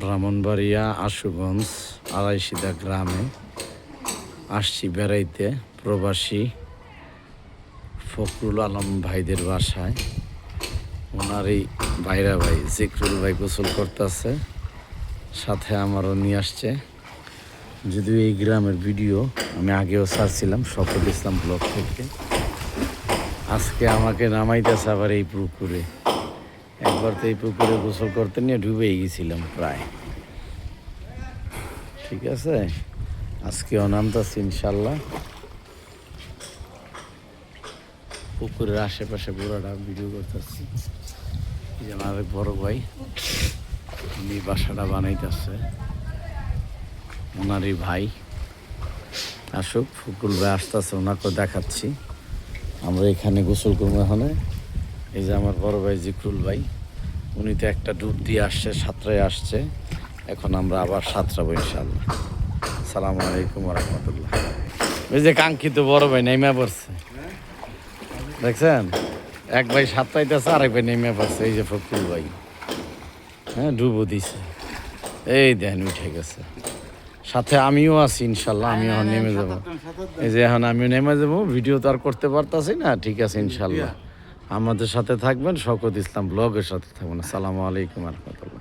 ব্রাহ্মণবাড়িয়া আশুগঞ্জ আড়াইশিদা গ্রামে আসছি বেড়াইতে প্রবাসী ফখরুল আলম ভাইদের বাসায়। ওনার এই ভাইরা ভাই জিকরুল ভাই গোসল করতেছে, সাথে আমারও নিয়ে আসছে। যদিও এই গ্রামের ভিডিও আমি আগেও ছাড়ছিলাম শফিক ইসলাম ব্লগ থেকে। আজকে আমাকে নামাইতেছে আবার এই পুকুরে। একবার তো এই পুকুরে গোসল করতে নিয়ে ডুবেই গেছিলাম প্রায়। ঠিক আছে, আজকেও নামতেছি ইনশাল্লাহ। পুকুরের আশেপাশে পুরোটা ভিডিও করতেছি। যে আমার এক বড় ভাই উনি বাসাটা বানাইতেছে, ওনারই ভাই। আসুক, ফখরুল ভাই আসতেছে, ওনাকে দেখাচ্ছি। আমরা এখানে গোসল করবো এখানে। এই যে আমার বড় ভাই জিকরুল ভাই, উনি তো একটা ডুব দিয়ে আসছে, সাঁতরায় আসছে। এখন আমরা আবার সাঁতরাবো ইনশাল্লাহ। আসসালামু আলাইকুম রহমতুল্লাহ। এই যে কাঙ্ক্ষিত বড় ভাই নেমে পড়ছে, দেখছেন? এক ভাই সাঁতরাইতেছে, আরেক ভাই নেমে পড়ছে। এই যে ফখরুল ভাই, হ্যাঁ, ডুবো দিছে। এই দেন উঠে গেছে, সাথে আমিও আছি ইনশাল্লাহ। আমি এখন নেমে যাবো। এই যে এখন আমিও নেমে যাবো। ভিডিও তো আর করতে পারতাছি না। ঠিক আছে ইনশাল্লাহ, আমাদের সাথে থাকবেন, শওকত ইসলাম ব্লগের সাথে থাকবেন। আসসালামু আলাইকুম রহমতুল্লাহ।